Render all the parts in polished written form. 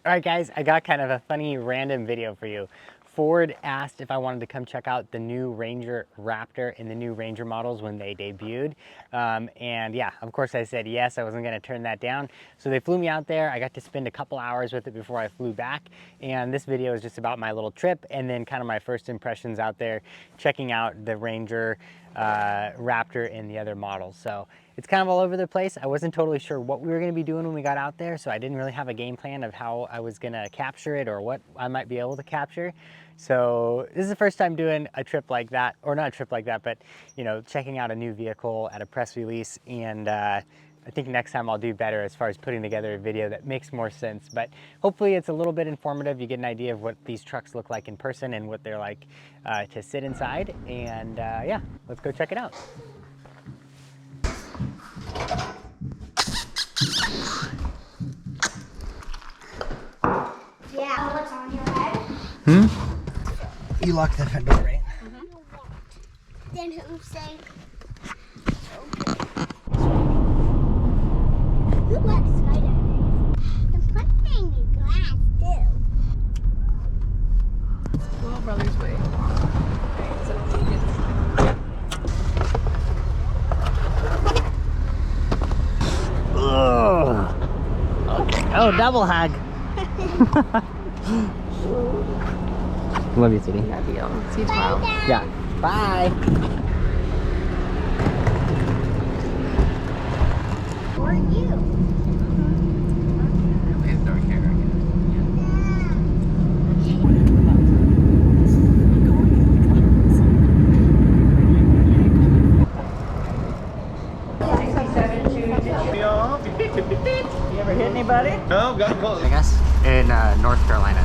All right, guys, I got kind of a funny random video for you. Ford asked if I wanted to come check out the new Ranger Raptor and the new Ranger models when they debuted. And yeah, of course I said yes, I wasn't gonna turn that down. So they flew me out there. I got to spend a couple hours with it before I flew back. And this video is just about my little trip and then kind of my first impressions out there, checking out the Ranger Raptor and the other models. So it's kind of all over the place. I wasn't totally sure what we were gonna be doing when we got out there, so I didn't really have a game plan of how I was gonna capture it or what I might be able to capture. So this is the first time doing a trip like that, or not a trip like that, but you know, checking out a new vehicle at a press release. And I think next time I'll do better as far as putting together a video that makes more sense. But hopefully it's a little bit informative. You get an idea of what these trucks look like in person and what they're like to sit inside. And yeah, let's go check it out. Yeah, what's on your head? You locked the front door, right? Then who say? Who likes skydiving? The putting in glass too. Little brother's way. Okay. Oh, double hug. Love you, sweetie. Love you. See you tomorrow. Yeah. Bye. Or you? We have dark hair again. You ever hit anybody? No, got close. I guess in North Carolina.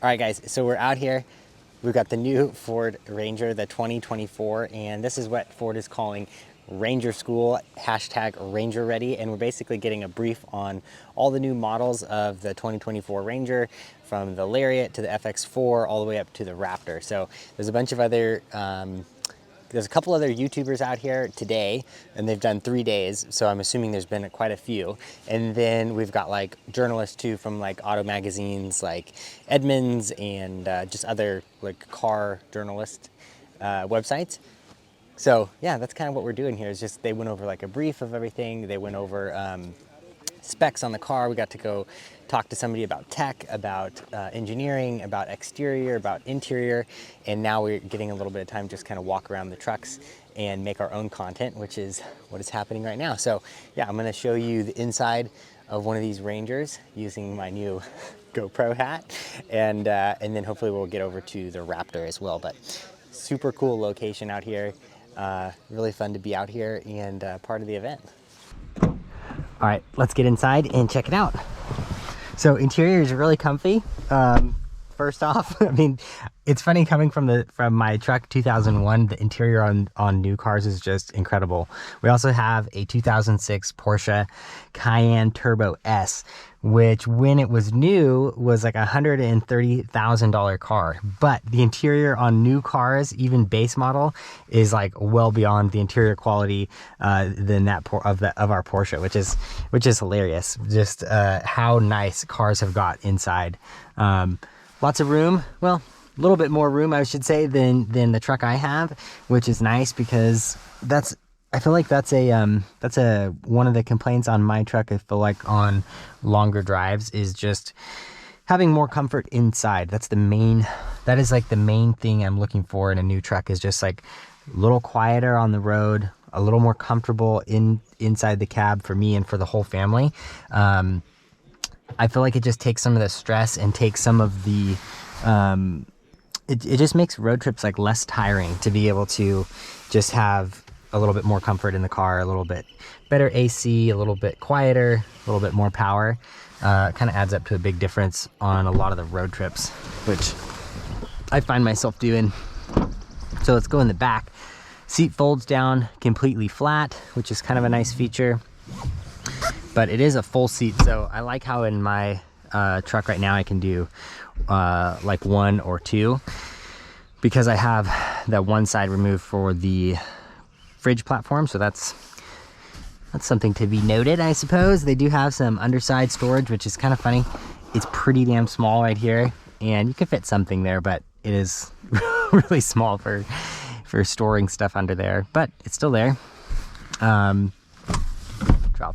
All right, guys, so we're out here. We've got the new Ford Ranger, the 2024, and this is what Ford is calling Ranger School, hashtag Ranger Ready. And we're basically getting a brief on all the new models of the 2024 Ranger, from the Lariat to the FX4, all the way up to the Raptor. So there's a bunch of other, there's a couple other YouTubers out here today, and they've done 3 days, so I'm assuming there's been quite a few. And then we've got like journalists too from like auto magazines like Edmunds and just other like car journalist websites. So yeah, that's kind of what we're doing here, is just they went over like a brief of everything. They went over specs on the car. We got to go talk to somebody about tech, about engineering, about exterior, about interior, and now we're getting a little bit of time just kind of walk around the trucks and make our own content, which is what is happening right now. So yeah, I'm going to show you the inside of one of these Rangers using my new GoPro hat, and then hopefully we'll get over to the Raptor as well. But super cool location out here, really fun to be out here and part of the event. All right, let's get inside and check it out. So interior is really comfy. First off, I mean, it's funny coming from my truck 2001, the interior on new cars is just incredible. We also have a 2006 Porsche Cayenne Turbo S, which when it was new was like $130,000 car. But the interior on new cars, even base model, is like well beyond the interior quality than that of our Porsche, which is hilarious. Just how nice cars have got inside. Lots of room. Well, a little bit more room, I should say, than the truck I have, which is nice because I feel like that's one of the complaints on my truck. I feel like on longer drives is just having more comfort inside. That is like the main thing I'm looking for in a new truck, is just like a little quieter on the road, a little more comfortable inside the cab for me and for the whole family. I feel like it just takes some of the stress and takes some of the, it just makes road trips like less tiring to be able to just have a little bit more comfort in the car, a little bit better AC, a little bit quieter, a little bit more power. Kind of adds up to a big difference on a lot of the road trips, which I find myself doing So let's go in the back. Seat folds down completely flat, which is kind of a nice feature. But it is a full seat, so I like how in my truck right now I can do like 1 or 2, because I have that one side removed for the fridge platform. So that's something to be noted, I suppose. They do have some underside storage, which is kind of funny. It's pretty damn small right here, and you can fit something there, but it is really small for storing stuff under there, but it's still there. Drop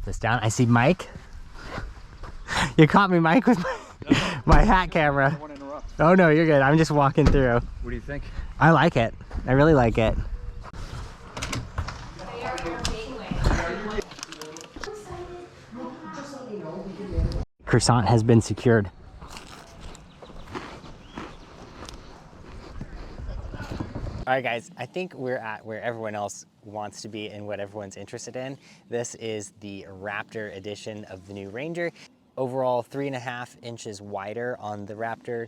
this down. I see Mike. You caught me, Mike, with my hat camera. I don't want to interrupt. Oh no, you're good. I'm just walking through. What do you think? I like it. I really like it. Croissant has been secured. All right, guys, I think we're at where everyone else wants to be and what everyone's interested in. This is the Raptor edition of the new Ranger. Overall, 3.5 inches wider on the Raptor,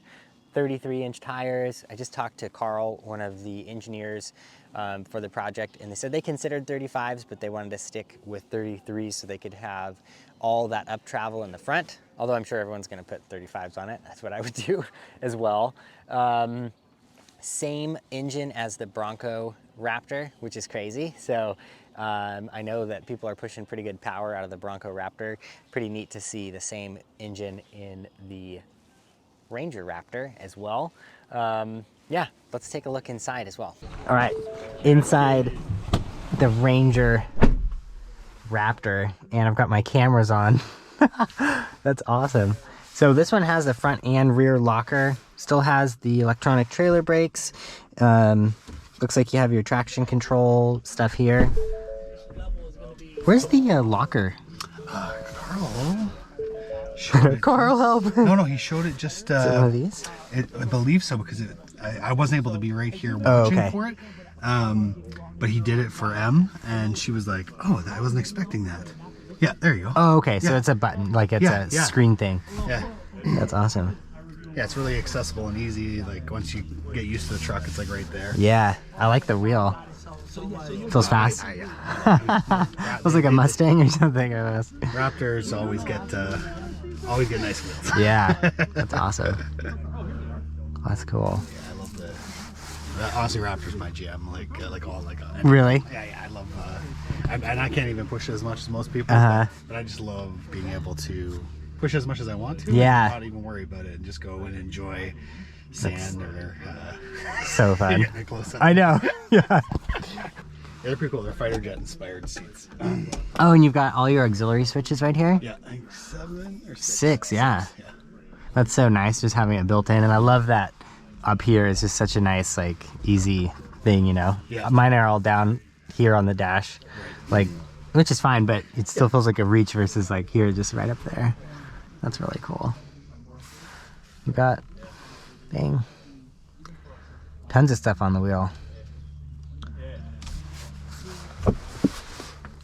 33-inch tires. I just talked to Carl, one of the engineers for the project, and they said they considered 35s, but they wanted to stick with 33s so they could have all that up travel in the front. Although I'm sure everyone's gonna put 35s on it. That's what I would do as well. Same engine as the Bronco Raptor, which is crazy. So I know that people are pushing pretty good power out of the Bronco Raptor. Pretty neat to see the same engine in the Ranger Raptor as well. Yeah, let's take a look inside as well. All right, inside the Ranger Raptor, and I've got my cameras on. That's awesome. So this one has the front and rear locker, still has the electronic trailer brakes. Looks like you have your traction control stuff here. Where's the locker? Carl showed it. Carl, help. No, he showed it just. Is it one of these? I believe so, because I wasn't able to be right here watching for it. But he did it for M, and she was like, "Oh, I wasn't expecting that." Yeah, there you go. Oh, okay. So Yeah. it's a button, like it's a screen thing. Yeah. That's awesome. Yeah, it's really accessible and easy. Like once you get used to the truck, it's like right there. Yeah, I like the wheel. Feels fast. Yeah. Feels like a Mustang or something. Raptors always get nice wheels. Yeah, that's awesome. That's cool. Yeah, I love the Aussie Raptor's my jam. Really? Yeah, I love. And I can't even push it as much as most people, but I just love being able to push as much as I want to. Yeah. And not even worry about it and just go and enjoy sand or. So fun. Getting close up. I know. Yeah. They're pretty cool. They're fighter jet inspired seats. Oh, and you've got all your auxiliary switches right here? Yeah, I think 7 or 6. 6, yeah. 6, yeah. That's so nice just having it built in, and I love that up here is just such a nice, like, easy thing, you know? Yeah. Mine are all down here on the dash, like, which is fine, but it still feels like a reach versus like here, just right up there. That's really cool. You got, dang, tons of stuff on the wheel.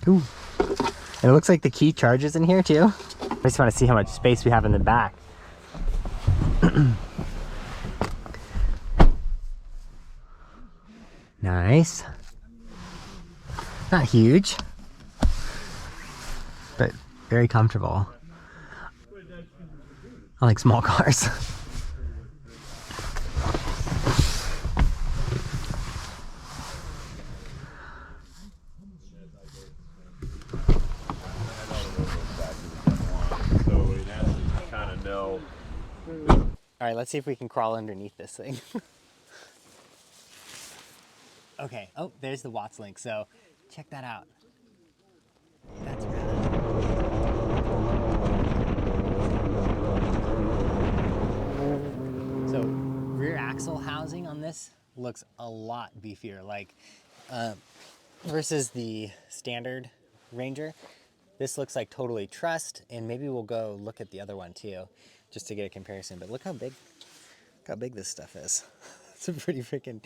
Ooh. And it looks like the key charges in here too. I just want to see how much space we have in the back. Nice. Not huge, but very comfortable. I like small cars. All right, let's see if we can crawl underneath this thing. Okay, oh, there's the Watts link, so check that out. That's rad. So, rear axle housing on this looks a lot beefier, like versus the standard Ranger. This looks like totally trussed, and maybe we'll go look at the other one too, just to get a comparison. But look how big this stuff is. It's a pretty freaking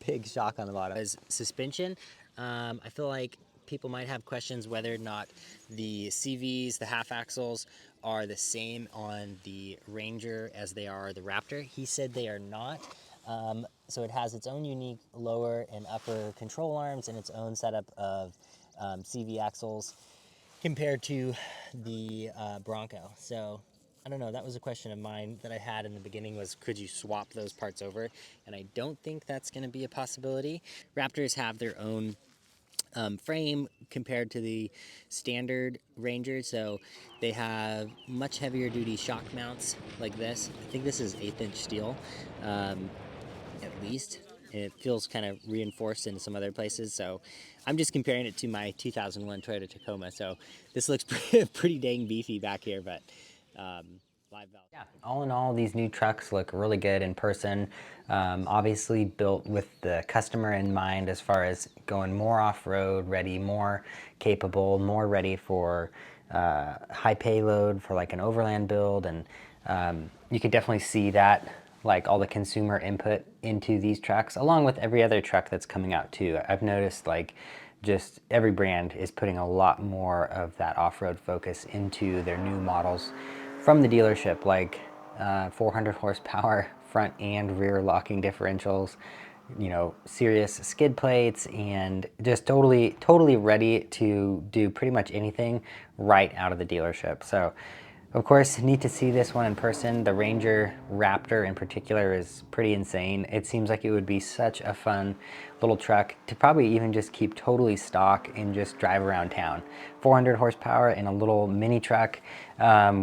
big shock on the bottom. As suspension, I feel like people might have questions whether or not the CVs, the half axles, are the same on the Ranger as they are the Raptor. He said they are not. So it has its own unique lower and upper control arms and its own setup of CV axles compared to the Bronco. So I don't know, that was a question of mine that I had in the beginning was could you swap those parts over? And I don't think that's going to be a possibility. Raptors have their own frame compared to the standard Ranger, so they have much heavier duty shock mounts like this. I think this is 1/8" steel, at least. And it feels kind of reinforced in some other places. So I'm just comparing it to my 2001 Toyota Tacoma. So this looks pretty dang beefy back here, but live valve. Yeah, all in all, these new trucks look really good in person. Obviously built with the customer in mind as far as going more off-road ready, more capable, more ready for high payload for like an overland build. And you could definitely see that, like all the consumer input into these trucks, along with every other truck that's coming out too. I've noticed like just every brand is putting a lot more of that off-road focus into their new models from the dealership, like 400 horsepower front and rear locking differentials, you know, serious skid plates, and just totally ready to do pretty much anything right out of the dealership. So of course, neat to see this one in person. The Ranger Raptor in particular is pretty insane. It seems like it would be such a fun little truck to probably even just keep totally stock and just drive around town. 400 horsepower in a little mini truck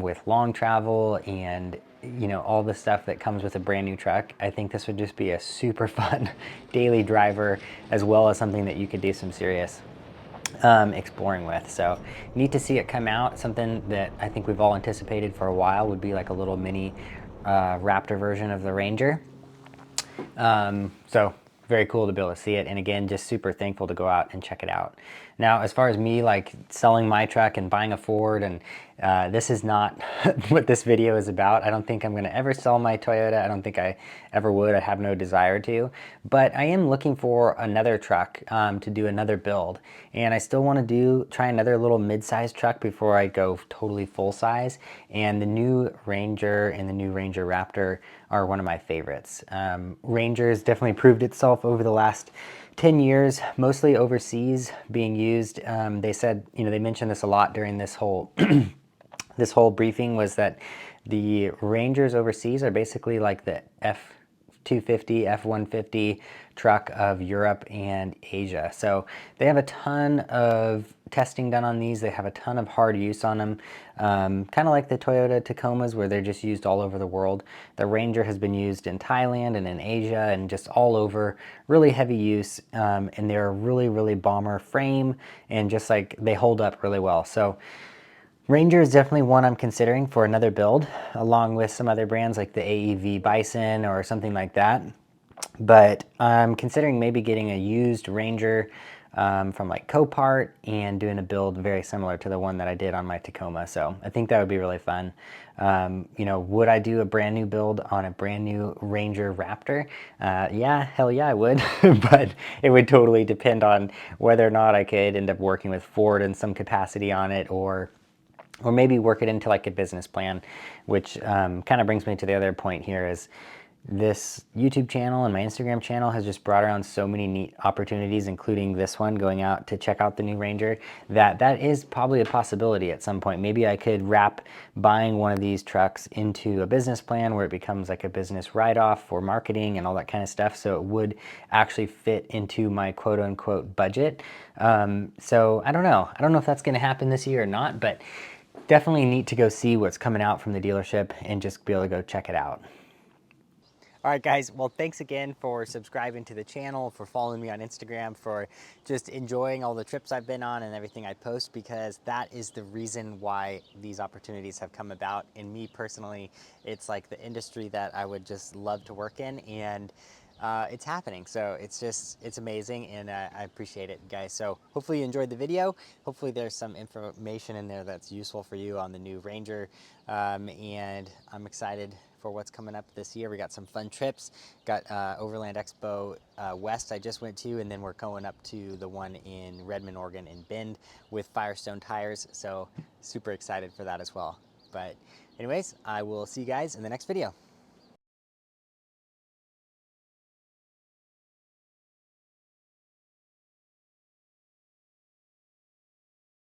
with long travel and, you know, all the stuff that comes with a brand new truck. I think this would just be a super fun daily driver, as well as something that you could do some serious exploring with. So neat to see it come out. Something that I think we've all anticipated for a while would be like a little mini Raptor version of the Ranger. So very cool to be able to see it, and again, just super thankful to go out and check it out. Now, as far as me like selling my truck and buying a Ford, and this is not what this video is about. I don't think I'm going to ever sell my Toyota. I don't think I ever would. I have no desire to, but I am looking for another truck to do another build, and I still want to try another little mid-size truck before I go totally full size. And the new Ranger and the new Ranger Raptor are one of my favorites. Ranger has definitely proved itself over the last 10 years, mostly overseas being used. They said, you know, they mentioned this a lot during this whole this whole briefing, was that the Rangers overseas are basically like the F-250, F-150 truck of Europe and Asia. So they have a ton of testing done on these. They have a ton of hard use on them, kind of like the Toyota Tacomas, where they're just used all over the world. The Ranger has been used in Thailand and in Asia and just all over, really heavy use, and they're a really bomber frame, and just like they hold up really well. So Ranger is definitely one I'm considering for another build, along with some other brands like the AEV Bison or something like that. But I'm considering maybe getting a used Ranger from like Copart and doing a build very similar to the one that I did on my Tacoma. So I think that would be really fun. You know, would I do a brand new build on a brand new Ranger Raptor? Yeah, hell yeah, I would. But it would totally depend on whether or not I could end up working with Ford in some capacity on it, or maybe work it into like a business plan, which kind of brings me to the other point here. Is this YouTube channel and my Instagram channel has just brought around so many neat opportunities, including this one, going out to check out the new Ranger, that is probably a possibility at some point. Maybe I could wrap buying one of these trucks into a business plan where it becomes like a business write-off for marketing and all that kind of stuff, so it would actually fit into my quote-unquote budget. So I don't know if that's going to happen this year or not, but definitely neat to go see what's coming out from the dealership and just be able to go check it out. All right, guys. Well, thanks again for subscribing to the channel, for following me on Instagram, for just enjoying all the trips I've been on and everything I post, because that is the reason why these opportunities have come about. And me personally, it's like the industry that I would just love to work in, and it's happening. So it's amazing, and I appreciate it, guys. So hopefully you enjoyed the video. Hopefully there's some information in there that's useful for you on the new Ranger, and I'm excited for what's coming up this year. We got some fun trips. Got Overland Expo West I just went to, and then we're going up to the one in Redmond, Oregon in Bend with Firestone tires. So super excited for that as well. But anyways, I will see you guys in the next video.